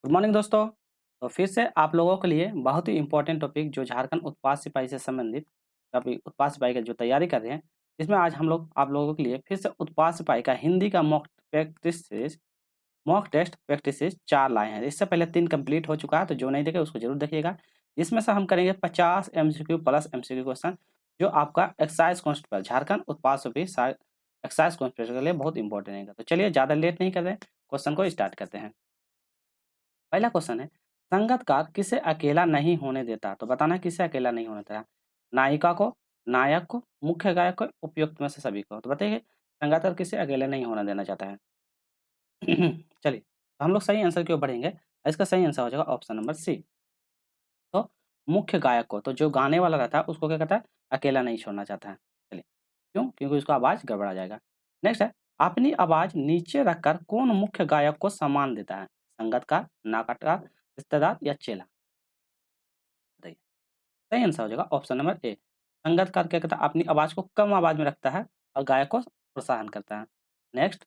Good morning दोस्तों। तो फिर से आप लोगों के लिए बहुत ही इम्पोर्टेंट टॉपिक जो झारखंड उत्पाद सिपाही से संबंधित अभी उत्पाद सिपाही का जो तैयारी कर रहे हैं, इसमें आज हम लोग आप लोगों के लिए फिर से उत्पाद सिपाही का हिंदी का मॉक टेस्ट प्रैक्टिसेस 4 लाए हैं। इससे पहले 3 कंप्लीट हो चुका है, तो जो नहीं देखे उसको जरूर देखिएगा। इसमें से हम करेंगे 50 एमसीक्यू प्लस एमसीक्यू क्वेश्चन, जो आपका एक्साइज कॉन्स्टेबल झारखंड उत्पाद सिपाही एक्साइज कॉन्स्टेबल के लिए बहुत इंपॉर्टेंट है। तो चलिए ज़्यादा लेट नहीं कर रहे, क्वेश्चन को स्टार्ट करते हैं। पहला क्वेश्चन है, संगतकार किसे अकेला नहीं होने देता? तो बताना है किसे अकेला नहीं होने देता? नायिका को, नायक को, मुख्य गायक को, उपयुक्त में से सभी को। तो बताइए संगतकार किसे अकेले नहीं होने देना चाहता है? चलिए, तो हम लोग सही आंसर की ओर बढ़ेंगे। इसका सही आंसर हो जाएगा ऑप्शन नंबर सी। तो मुख्य गायक को, तो जो गाने वाला रहता है उसको क्या कहता है? अकेला नहीं छोड़ना चाहता है। चलिए, क्यों? क्योंकि उसका आवाज़ गड़बड़ा जाएगा। नेक्स्ट है, अपनी आवाज़ नीचे रखकर कौन मुख्य गायक को सम्मान देता है? संगतकार, नाटककार, रिश्तेदार या चेला? बताइए। सही आंसर हो जाएगा ऑप्शन नंबर ए। संगतकार क्या करता है? अपनी आवाज़ को कम आवाज़ में रखता है और गायक को प्रोत्साहन करता है। नेक्स्ट,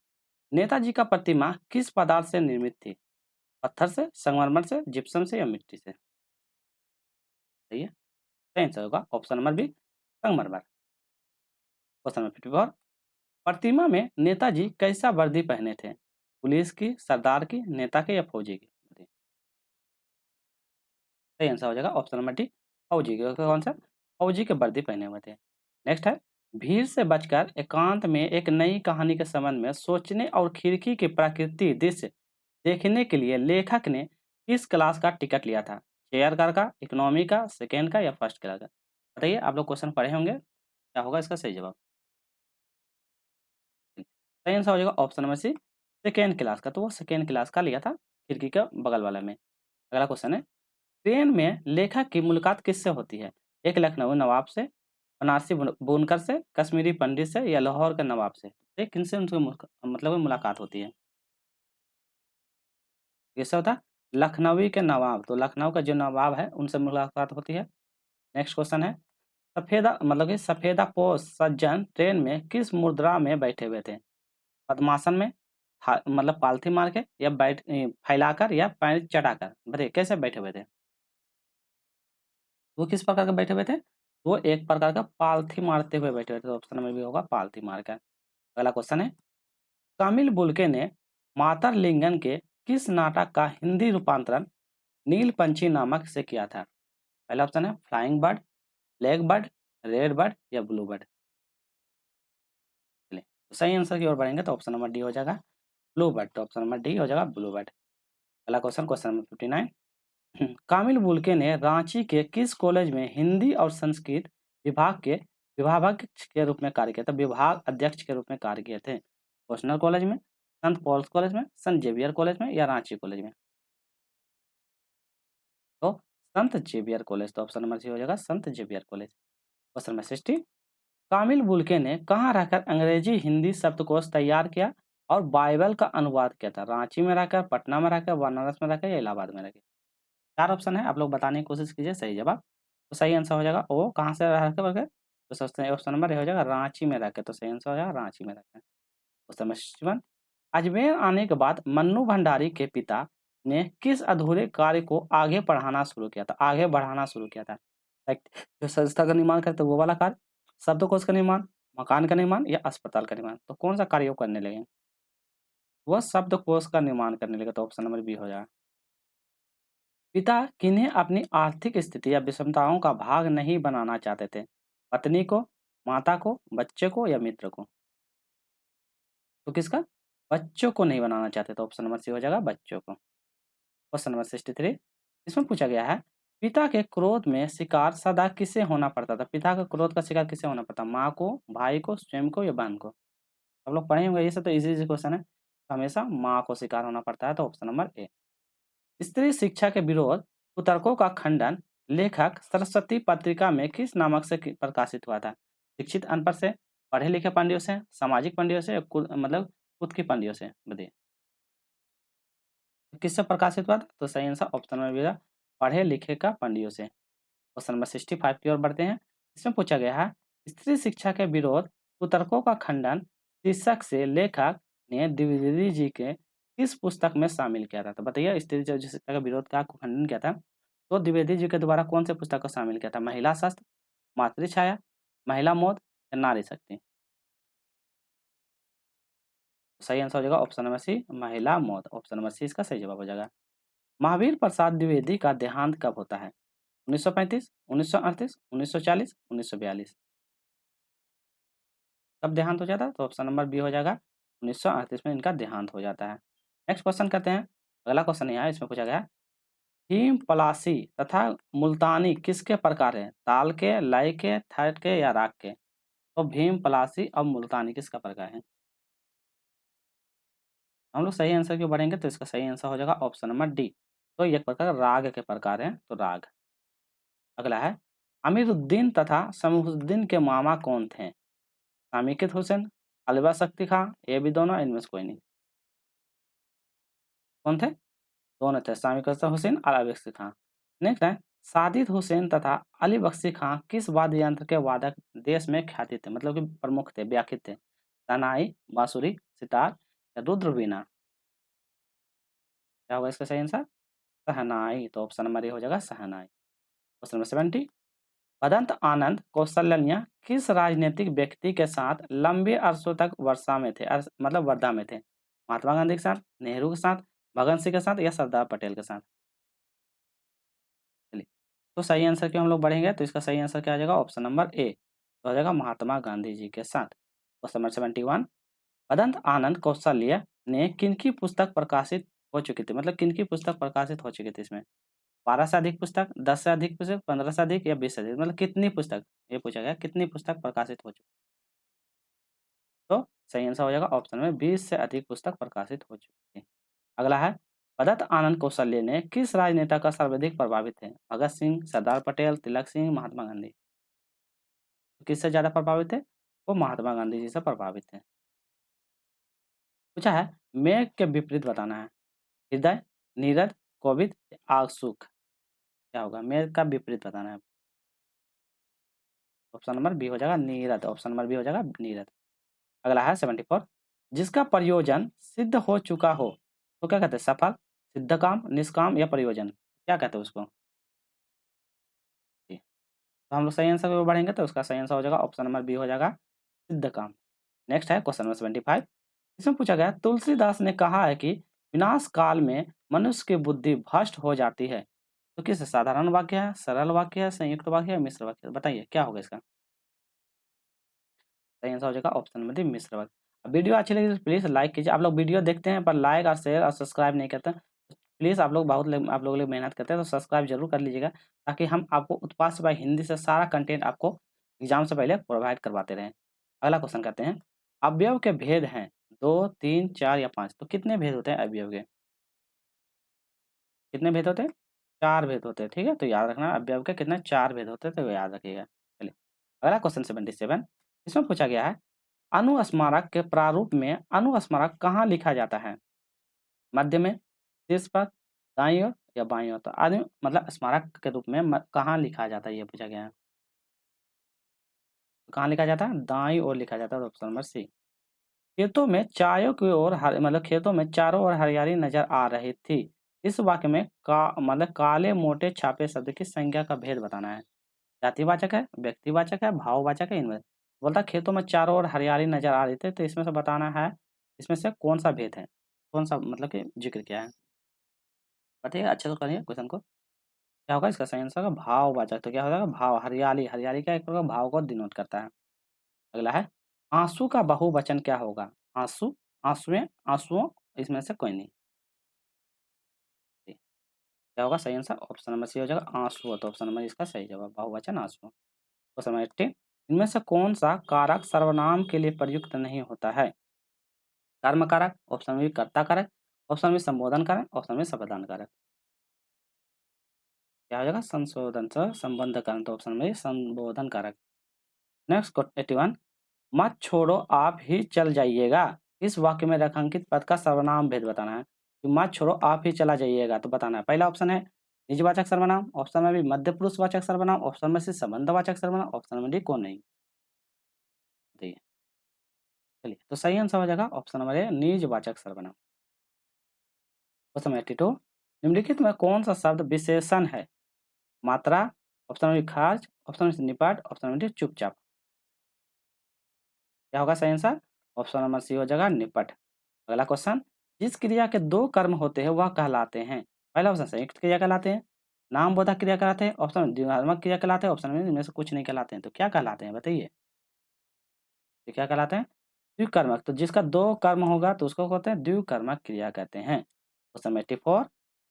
नेताजी का प्रतिमा किस पदार्थ से निर्मित थी? पत्थर से, संगमरमर से, जिप्सम से या मिट्टी से? सही है। सही आंसर होगा ऑप्शन नंबर बी, संगमरमर। क्वेश्चन नंबर 54, प्रतिमा में नेताजी कैसा वर्दी पहने थे? पुलिस की, सरदार की, नेता की या फौजी की? बताइए। सही आंसर हो जाएगा ऑप्शन नंबर डी, फौजी की। कौन सा? फौजी के वर्दी पहने हुए थे। नेक्स्ट है, भीड़ से बचकर एकांत में एक नई कहानी के संबंध में सोचने और खिड़की की प्रकृति दृश्य देखने के लिए लेखक ने किस क्लास का टिकट लिया था? चेयर कार का, इकोनॉमी का, सेकेंड का या फर्स्ट क्लास का? बताइए, आप लोग क्वेश्चन पढ़े होंगे, क्या होगा इसका सही जवाब? सही आंसर हो जाएगा option number C, second class का। तो वो सेकेंड क्लास का लिया था, खिड़की के बगल वाला में। अगला क्वेश्चन है, ट्रेन में लेखक की मुलाकात किससे होती है? एक लखनऊ नवाब से, बनारसी बुनकर से, कश्मीरी पंडित से या लाहौर के नवाब से? ये किनसे उनसे मतलब मुलाकात होती है? किससे होता है? लखनवी के नवाब, तो लखनऊ का जो नवाब है उनसे मुलाकात होती है। नेक्स्ट क्वेश्चन है, सफेदा मतलब कि सफेदापोश सज्जन ट्रेन में किस मुद्रा में बैठे हुए थे? पद्मासन में, मतलब पालथी मार के, या फैलाकर या पैर चढ़ाकर? बताइए कैसे बैठे हुए थे? वो किस प्रकार के बैठे हुए थे? वो एक प्रकार का पालथी मारते हुए बैठे हुए थे, तो ऑप्शन नंबर बी होगा पालथी मारकर। अगला क्वेश्चन है, कामिल बुल्के ने मातर लिंगन के किस नाटक का हिंदी रूपांतरण नील पंछी नामक से किया था? पहला ऑप्शन है flying bird, black bird, red bird या ब्लू बर्ड? चलिए, तो सही आंसर की ओर बढ़ेंगे तो ऑप्शन नंबर डी हो जाएगा ब्लू बर्ड। तो ऑप्शन नंबर डी हो जाएगा ब्लू बर्ड। अगला क्वेश्चन, क्वेश्चन नंबर 59, कामिल बुल्के ने रांची के किस कॉलेज में हिंदी और संस्कृत विभाग के विभागाध्यक्ष के रूप में कार्य किया था? विभाग अध्यक्ष के रूप में कार्य किए थे। नेशनल कॉलेज में, संत पॉल्स कॉलेज में, संत जेवियर कॉलेज में या रांची कॉलेज में? तो संत जेवियर कॉलेज। तो ऑप्शन नंबर सी हो जाएगा संत Xavier college. Question number 60, Camille Bulcke ने कहाँ रहकर अंग्रेजी हिंदी शब्दकोश तैयार किया और बाइबल का अनुवाद किया था? रांची में रहकर, पटना में रहकर, बनारस में रहकर या इलाहाबाद में रहकर? 4 ऑप्शन है, आप लोग बताने की कोशिश कीजिए सही जवाब। तो सही आंसर हो जाएगा ओ, कहाँ से रह के करके? तो सोचते हैं ऑप्शन नंबर ए हो जाएगा रांची में रह के। तो सही आंसर हो जाएगा रांची में रह के। क्वेश्चन नंबर 61, अजमेर आने के बाद मन्नू भंडारी के पिता ने किस अधूरे कार्य को आगे बढ़ाना शुरू किया था? आगे बढ़ाना शुरू किया था। लाइक जो संस्था का निर्माण करते वो वाला कार्य, शब्दकोश का निर्माण, मकान का निर्माण या अस्पताल का निर्माण? तो कौन सा कार्य वो करने लगे? वह शब्दकोश का निर्माण करने लगे। तो ऑप्शन नंबर बी हो जाएगा। पिता किन्हें अपनी आर्थिक स्थिति या विषमताओं का भाग नहीं बनाना चाहते थे? पत्नी को, माता को, बच्चे को या मित्र को? तो किसका? बच्चों को नहीं बनाना चाहते, तो ऑप्शन नंबर सी हो जाएगा बच्चों को। क्वेश्चन नंबर 63, इसमें पूछा गया है, पिता के क्रोध में शिकार सदा किसे होना पड़ता था? पिता के क्रोध का शिकार किसे होना पड़ता? माँ को, भाई को, स्वयं को या बहन को? हम लोग पढ़े होंगे, ये सब तो इजी इजी क्वेश्चन है। हमेशा माँ को शिकार होना पड़ता है, तो ऑप्शन नंबर ए। स्त्री शिक्षा के विरोध कुतर्कों का खंडन लेखक सरस्वती पत्रिका में किस नामक से प्रकाशित हुआ था? शिक्षित अनपढ़ से, पढ़े लिखे पंडियों से, सामाजिक पंडियों से या मतलब खुद की पंडियों से? बताइए किससे प्रकाशित हुआ था? तो सही आंसर ऑप्शन नंबर बी है, पढ़े लिखे का पंडियों से। क्वेश्चन नंबर 65 की ओर बढ़ते हैं। इसमें पूछा गया है, स्त्री शिक्षा के विरोध कुतर्कों का खंडन शीर्षक से लेखक ने द्विवेदी जी के किस पुस्तक में शामिल किया था? तो बताइए स्त्री शिक्षा का विरोध का खंडन किया था, तो द्विवेदी जी के द्वारा कौन से पुस्तक को शामिल किया था? महिला शस्त्र, मातृछाया, महिला मौत या नारी शक्ति? सही आंसर हो जाएगा ऑप्शन नंबर सी, महिला मौत। ऑप्शन नंबर सी इसका सही जवाब हो जाएगा। महावीर प्रसाद द्विवेदी का देहांत कब होता है? 1935, 1938, 1940, 1942? कब देहांत हो जाता है? तो ऑप्शन नंबर बी हो जाएगा 1938 में इनका देहांत हो जाता है। नेक्स्ट क्वेश्चन करते हैं। अगला क्वेश्चन यहाँ इसमें पूछा गया है, हिम पलासी तथा मुल्तानी किसके प्रकार हैं? ताल के, लय के, थाट के या राग के? तो भीम पलासी और मुल्तानी किसका प्रकार है? हम लोग सही आंसर क्यों बढ़ेंगे, तो इसका सही आंसर हो जाएगा ऑप्शन नंबर डी। तो ये प्रकार राग के प्रकार हैं, तो राग। अगला है, अमीरुद्दीन तथा समूहुद्दीन के मामा कौन थे? सामिकित हुसैन, अलवा शक्ति खां, ये भी दोनों, इनमें से कोई नहीं। कौन थे? दोनों थे, सामिक हुसैन और अली बख्शी खां। नेक्स्ट है, सादिक हुसैन तथा अली बख्शी खां किस वाद्य यंत्र के वादक देश में ख्याति थे, मतलब कि प्रमुख थे, व्याख्यात थे? तनाई, बांसुरी, सितार या रुद्र वीणा? क्या होगा इसका सही आंसर? शहनाई। तो ऑप्शन नंबर ए हो जाएगा शहनाई। क्वेश्चन नंबर 70, भदंत आनंद कौशल्या किस राजनीतिक व्यक्ति के साथ लंबे अरसों तक वर्षा में थे, मतलब वर्धा में थे? महात्मा गांधी के साथ, नेहरू के साथ, भगत सिंह के साथ या सरदार पटेल के साथ? चलिए, तो सही आंसर क्यों हम लोग बढ़ेंगे, तो इसका सही आंसर क्या आ जाएगा? ऑप्शन नंबर ए, तो हो जाएगा महात्मा गांधी जी के साथ। क्वेश्चन नंबर 71, भदंत आनंद कौशल्या ने किनकी पुस्तक प्रकाशित हो चुकी थी, मतलब किनकी पुस्तक प्रकाशित हो चुकी थी इसमें? 12 से अधिक पुस्तक, 10 से अधिक पुस्तक, 15 से अधिक या 20 से अधिक, मतलब कितनी पुस्तक, ये पूछा गया कितनी पुस्तक प्रकाशित हो चुकी? तो सही आंसर हो जाएगा ऑप्शन में 20 से अधिक पुस्तक प्रकाशित हो चुकी थी। अगला है, भदंत आनंद कौशल्या ने किस राजनेता का सर्वाधिक प्रभावित थे? भगत सिंह, सरदार पटेल, तिलक सिंह, महात्मा गांधी? किससे ज़्यादा प्रभावित थे? वो महात्मा गांधी जी से प्रभावित थे। पूछा है, मेघ के विपरीत बताना है। हृदय, नीरद, कोविद, आशुक? क्या होगा? मेघ का विपरीत बताना है। ऑप्शन नंबर बी हो जाएगा नीरद। ऑप्शन नंबर बी हो जाएगा नीरद। अगला है 74, जिसका प्रयोजन सिद्ध हो चुका हो तो क्या कहते हैं? सफल, सिद्ध काम, निष्काम या प्रयोजन? क्या कहते हैं उसको? जी, तो हम लोग सही आंसर की ओर बढ़ेंगे, तो उसका सही आंसर हो जाएगा ऑप्शन नंबर बी हो जाएगा सिद्ध काम। नेक्स्ट है क्वेश्चन नंबर 75, इसमें पूछा गया है, तुलसीदास ने कहा है कि विनाश काल में मनुष्य की बुद्धि भ्रष्ट हो जाती है, तो किस साधारण वाक्य है, सरल वाक्य है, संयुक्त वाक्य है, मिश्र वाक्य है? बताइए क्या होगा इसका सही आंसर? हो जाएगा ऑप्शन नंबर डी, मिश्र वाक्य। वीडियो अच्छी लगी तो प्लीज़ लाइक कीजिए। आप लोग वीडियो देखते हैं पर लाइक और शेयर और सब्सक्राइब नहीं करते हैं। प्लीज़ आप लोग आप लोगों के लिए मेहनत करते हैं, तो सब्सक्राइब जरूर कर लीजिएगा, ताकि हम आपको उत्पाद सिपाही हिंदी से सारा कंटेंट आपको एग्जाम से पहले प्रोवाइड करवाते रहें। अगला क्वेश्चन करते हैं, अवयव के भेद हैं 2, 3, 4 या 5, तो कितने भेद होते हैं अवयव के? कितने भेद होते हैं? 4 भेद होते हैं, ठीक है? तो याद रखना अवयव के कितने 4 भेद होते हैं, तो याद रखिएगा। चलिए, अगला क्वेश्चन 77, इसमें पूछा गया है, अनुस्मारक के प्रारूप में अनुस्मारक कहाँ लिखा जाता है? मध्य में, शीर्ष पर, दाईं ओर या बाईं ओर? तो आदमी मतलब स्मारक के रूप में कहाँ लिखा जाता है, ये पूछा गया है। तो कहाँ लिखा जाता है? दाईं ओर लिखा जाता है, ऑप्शन नंबर सी। खेतों में चारों की ओर मतलब खेतों में चारों ओर हरियाली नजर आ रही थी, इस वाक्य में मतलब काले मोटे छापे शब्द की संज्ञा का भेद बताना है। जातिवाचक है, व्यक्तिवाचक है, भाववाचक है, इनमें? बोलता खेतों में चारों ओर हरियाली नजर आ रही थी, तो इसमें से बताना है, इसमें से कौन सा भेद है, कौन सा मतलब कि जिक्र किया है? बताइए अच्छे से करिए क्वेश्चन को। क्या होगा इसका सही आंसर? होगा भाववाचक। तो क्या हो जाएगा? भाव, हरियाली, हरियाली क्या एक प्रकार भाव को डिनोट करता है। अगला है, आंसू का बहुवचन क्या होगा? आंसू, आंसुएं, आंसुओं, इसमें से कोई नहीं। जी, क्या होगा सही आंसर? ऑप्शन नंबर सी हो जाएगा आंसू, तो ऑप्शन नंबर इसका सही जवाब बहुवचन आंसू। क्वेश्चन नंबर 80, इनमें से कौन सा कारक सर्वनाम के लिए प्रयुक्त नहीं होता है? कर्म कारक, ऑप्शन में कर्ता कारक, ऑप्शन में संबोधन कारक, ऑप्शन में संबंधन कारक? क्या हो जाएगा? संशोधन से संबंध कारक, तो ऑप्शन में संबोधन कारक। नेक्स्ट 81, मत छोड़ो आप ही चल जाइएगा, इस वाक्य में रेखांकित पद का सर्वनाम भेद बताना है। कि मत छोड़ो आप ही चला जाइएगा, तो बताना है। पहला ऑप्शन है निजवाचक सर्वनाम, ऑप्शन में भी मध्य पुरुष वाचक सर्वनाम, ऑप्शन में से संबंधवाचक सर्वनाम, ऑप्शन में डी कौन नहीं? बताइए। चलिए, तो सही आंसर हो जाएगा ऑप्शन नंबर ए निजवाचक सर्वनाम। क्वेश्चन नंबर 82 निम्नलिखित में कौन सा शब्द विशेषण है? मात्रा, ऑप्शन नंबर खास, ऑप्शन नंबर निपाट, ऑप्शन नंबर चुपचाप। क्या होगा सही आंसर? ऑप्शन नंबर सी हो जाएगा निपट। अगला क्वेश्चन, जिस क्रिया के 2 कर्म होते हैं वह कहलाते हैं? पहला ऑप्शन संयुक्त क्रिया कहलाते हैं, नामबोधक क्रिया कहलाते हैं, ऑप्शन द्विनात्मक क्रिया कहलाते हैं, ऑप्शन में इनमें से कुछ नहीं कहलाते हैं। तो क्या कहलाते हैं बताइए? ये क्या कहलाते हैं? द्विकर्मक। तो जिसका 2 कर्म होगा तो उसको कहते हैं द्विकर्मक क्रिया कहते हैं। क्वेश्चन नंबर 84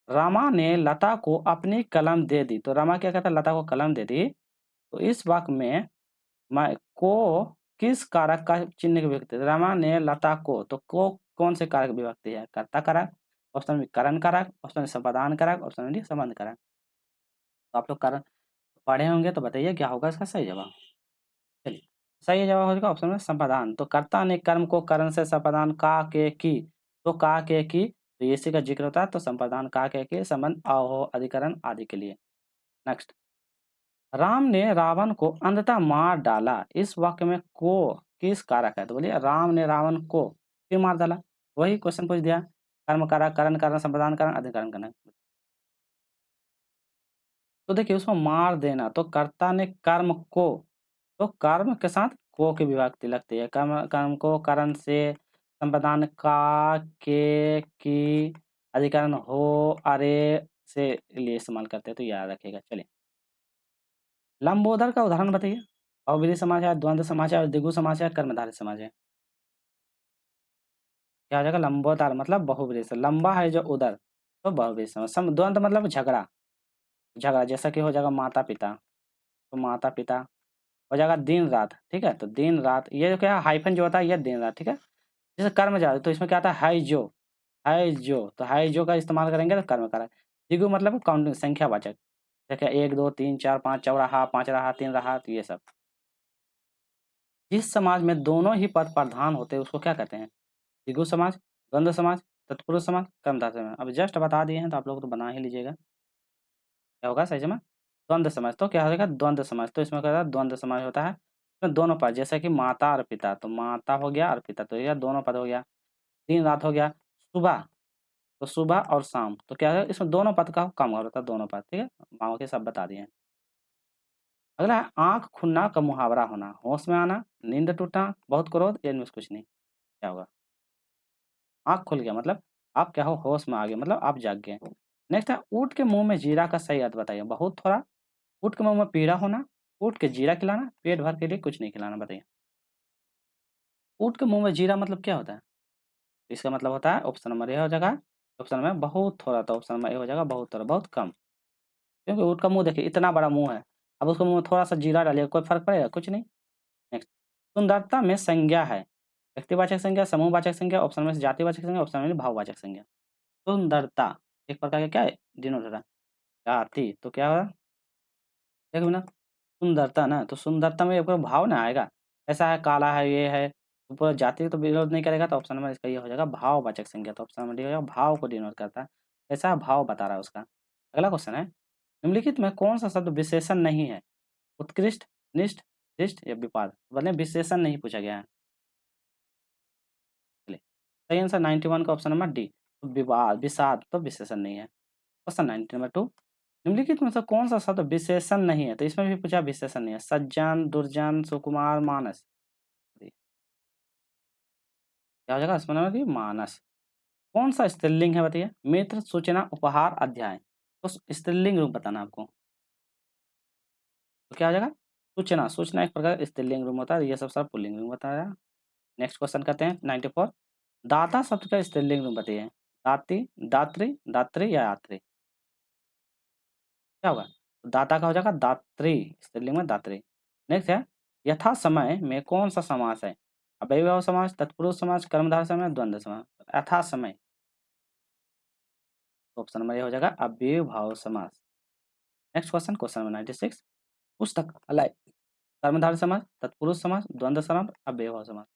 रमा ने लता को अपनी कलम दे दी। तो रमा क्या कहता है? लता को कलम दे दी। तो इस वाक्य में मैं को किस कारक का चिन्ह की विभक्ति? रमा ने लता को, तो को कौन से कारक विभक्ति है? कर्ता कारक, ऑप्शन में करण कारक, ऑप्शन में संपादान कारक, ऑप्शन में संबंध कारक। तो आप लोग कारण पढ़े होंगे तो बताइए क्या होगा इसका सही जवाब। चलिए, सही जवाब हो जाएगा ऑप्शन में संपादान। तो कर्ता ने कर्म को करण से संपादान का के की, तो का के की, तो इसी का जिक्र होता है। तो संपादान का के की, संबंध अहो अधिकरण आदि के लिए। नेक्स्ट, राम ने रावण को अंधतः मार डाला। इस वाक्य में को किस कारक है? तो बोलिए राम ने रावण को क्यों मार डाला? वही क्वेश्चन पूछ दिया, कर्म कारक, करण कारण, संपादान कारण, अधिकरण कारण। तो देखिए उसमें मार देना, तो कर्ता ने कर्म को, तो कर्म के साथ को की विभक्ति लगती है। कर्म कर्म को करण से, संपादान का, के, की, अधिकरण हो, अरे से लिए इस्तेमाल करते हैं। तो याद रखिएगा। चलिए, लंबोदर का उदाहरण बताइए। बहुब्रीहि समाज है, द्वंद्व समाज है, द्विगु समाज है, कर्मधारय समाज है। क्या हो जाएगा? लंबोदर मतलब बहुब्रीहि से, लंबा है जो उदर, तो बहुब्रीहि समाज। द्वंद्व मतलब झगड़ा, झगड़ा जैसा कि हो जाएगा माता पिता, तो माता पिता हो जाएगा दिन रात। ठीक है, तो दिन रात, ये जो क्या हाइफन जो होता है ये दिन रात। ठीक है, जैसे कर्म जा तो इसमें क्या आता है जो, है जो, तो है जो का इस्तेमाल करेंगे तो कर्म कारक। द्विगु मतलब काउंटिंग संख्यावाचक, ठीक है, 1 2 3 4 5 चौराहा, 5 रहा, 3 रहा, तो ये सब। जिस समाज में दोनों ही पद प्रधान होते हैं उसको क्या कहते हैं? द्विगु समाज, द्वंद्व समाज, तत्पुरुष समाज, कर्मधारय समाज। अब जस्ट बता दिए हैं तो आप लोग तो बना ही लीजिएगा। क्या होगा सही जमा? द्वंद्व समाज। तो क्या हो जाएगा? द्वंद्व समाज। तो इसमें क्या होता है? द्वंद्व समाज होता है इसमें दोनों पद, जैसे कि माता और पिता, तो माता हो गया और पिता, तो यह दोनों पद हो गया। दिन रात हो गया, सुबह, तो सुबह और शाम, तो क्या है इसमें दोनों पद का कम होता है, दोनों पद। ठीक है, माओ के सब बता दिए हैं। अगला है आंख खुलना का मुहावरा होना, होश में आना, नींद टूटना, बहुत क्रोध, या इनमें से कुछ नहीं। क्या होगा? आंख खुल गया मतलब आप क्या हो? होश में आ गए, मतलब आप जाग गए। नेक्स्ट है ऊँट के मुंह में जीरा का सही अर्थ बताइए। बहुत थोड़ा, ऊँट के मुंह में पीड़ा होना, ऊँट के जीरा खिलाना, पेट भर के लिए कुछ नहीं खिलाना। बताइए, ऊँट के मुंह में जीरा मतलब क्या होता है? इसका मतलब होता है ऑप्शन नंबर ए हो जाएगा, ऑप्शन में बहुत थोड़ा, तो ऑप्शन नंबर ए हो जाएगा बहुत थोड़ा, बहुत कम। क्योंकि ऊँट का मुंह देखिए इतना बड़ा मुंह है, अब उसके मुंह में थोड़ा सा जीरा डालिए, कोई फर्क पड़ेगा? कुछ नहीं। नेक्स्ट, सुंदरता में संज्ञा है, व्यक्तिवाचक संज्ञा, समूहवाचक संज्ञा, ऑप्शन में जातिवाचक संज्ञा, ऑप्शन में भाववाचक संज्ञा। सुंदरता एक प्रकार का क्या है? डिनोट होता है जाति, तो क्या होगा? देखो ना, सुंदरता ना, तो सुंदरता में आपको भाव ना आएगा, ऐसा है, काला है, ये है, तो पूरा जाति तो विरोध नहीं करेगा। तो ऑप्शन नंबर इसका ये हो जाएगा भाववाचक संज्ञा। तो ऑप्शन नंबर डी हो जाएगा, भाव को डिनोट करता है, ऐसा भाव बता रहा है उसका। अगला क्वेश्चन है, निम्नलिखित में कौन सा शब्द विशेषण नहीं है? उत्कृष्ट, निष्ठ, शिष्ट या विपाद? मतलब विशेषण नहीं पूछा गया है। चलिए, सही आंसर 91 का ऑप्शन नंबर डी, तो विवाद, विषाद तो विशेषण नहीं है। क्वेश्चन 90 नंबर 2 निम्नलिखित में से कौन सा शब्द विशेषण नहीं है? तो इसमें भी पूछा विशेषण नहीं है। सज्जन, दुर्जन, सुकुमार, मानस। क्या हो जाएगा इसमें नंबर डी? मानस। कौन सा स्त्रीलिंग है बताइए? मित्र, सूचना, उपहार, अध्याय। तो स्त्रीलिंग रूप बताना आपको। तो क्या हो जाएगा? सूचना, सूचना एक प्रकार का स्त्रीलिंग रूप होता है, ये सब पुल्लिंग रूप बताया। नेक्स्ट क्वेश्चन करते हैं 94 दाता शब्द का स्त्रीलिंग रूप बताइए। दाती, दात्री, दात्री या यात्री? क्या होगा? तो दाता का हो जाएगा दात्री, स्त्रीलिंग में दात्री। नेक्स्ट है यथा समय में कौन सा समास है? अव्ययीभाव समास, तत्पुरुष समास, कर्मधारय समास, द्वंद्व समास। यथा समय, ऑप्शन नंबर ये हो जाएगा अव्ययीभाव समास। नेक्स्ट क्वेश्चन, क्वेश्चन नंबर 96 पुस्तक अलय कर्मधारय समास, तत्पुरुष समास, द्वंद्व समास, अव्ययीभाव समास।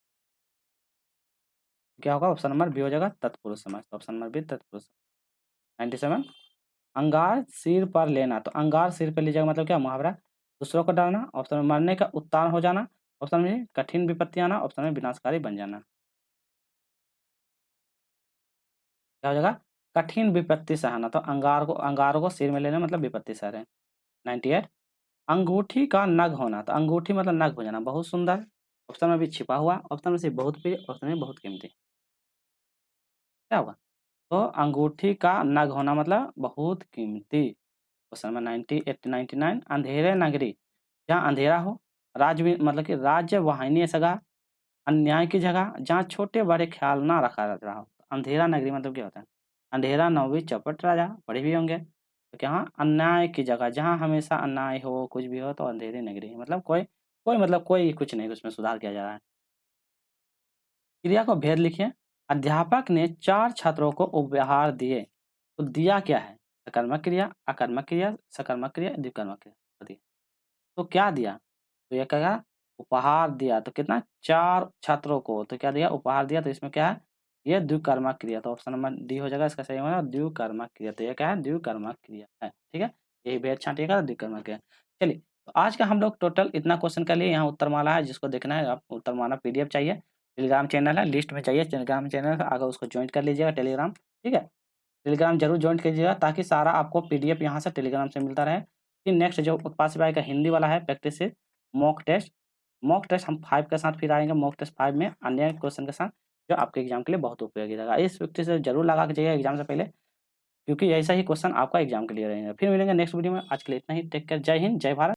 क्या होगा? ऑप्शन नंबर बी हो जाएगा तत्पुरुष समास। ऑप्शन नंबर बी तत्पुरुष। 97 अंगार सिर पर लेना, तो अंगार सिर पर लीजिएगा मतलब क्या? मुहावरा। दूसरों को डराना, ऑप्शन में मरने का उत्तान हो जाना, ऑप्शन में कठिन विपत्ति आना, ऑप्शन में विनाशकारी बन जाना। क्या हो जाएगा? कठिन विपत्ति सहना, तो अंगारों को सिर में लेना मतलब विपत्ति सह रहे हैं। 98 अंगूठी का नग होना, तो अंगूठी मतलब नग हो जाना, बहुत सुंदर। ऑप्शन में भी छिपा हुआ, ऑप्शन में से बहुत प्रिय, ऑप्शन में बहुत कीमती। क्या होगा? तो अंगूठी का नग होना मतलब बहुत कीमती। क्वेश्चन नंबर 98 99 अंधेरे नगरी, जहाँ अंधेरा हो, मतलब कि राज्य वाहिनी सगा, अन्याय की जगह, जहाँ छोटे-बड़े ख्याल ना रखा जा रहा हो। अंधेरा नगरी मतलब क्या होता है? अंधेरा नौवीं चौपट राजा, पढ़े भी होंगे। तो क्या अन्याय की जगह, जहाँ हमेशा अन्याय हो, कुछ भी हो तो अंधेरी नगरी मतलब कोई कुछ नहीं उसमें सुधार किया जा रहा है। क्रिया को भेद लिखिए। अध्यापक ने 4 छात्रों को उपहार दिए, तो दिया क्या है? सकर्मक क्रिया, अकर्मक क्रिया, सकर्मक क्रिया, द्विकर्मक क्रिया। बताइए। तो क्या दिया? तो ये कहेगा उपहार दिया, तो कितना? 4 छात्रों को, तो क्या दिया? उपहार दिया, तो इसमें क्या है? ये द्विकर्मक क्रिया, तो ऑप्शन नंबर डी हो जाएगा इसका सही होगा द्विकर्मक क्रिया, तो ये क्या है? द्विकर्मक क्रिया है, ठीक है? यही भेद छाँटिएगा द्विकर्मक क्रिया। चलिए, तो आज का हम लोग टोटल इतना क्वेश्चन कर लिए, यहाँ उत्तरमाला है, जिसको देखना है आप उत्तरमाला पीडीएफ चाहिए, टेलीग्राम चैनल है, लिस्ट में चाहिए टेलीग्राम चैनल, अगर उसको जॉइन कर लीजिएगा टेलीग्राम, ठीक है? टेलीग्राम जरूर जॉइन कीजिएगा ताकि सारा आपको पीडीएफ यहाँ से टेलीग्राम से मिलता रहे। फिर नेक्स्ट जो उत्पाद सिपाही का हिंदी वाला है प्रैक्टिस से मॉक टेस्ट हम 5 के साथ फिर आएँगे, मॉक टेस्ट 5 में अन्य क्वेश्चन के साथ, जो आपके एग्जाम के लिए बहुत उपयोगी रहेगा। इस युक्ति से जरूर लगा के जाइए एग्जाम से पहले, क्योंकि ऐसा ही क्वेश्चन आपका एग्जाम के लिए रहेगा। फिर मिलेंगे नेक्स्ट वीडियो में, आज के लिए इतना ही। टेक केयर, जय हिंद, जय भारत।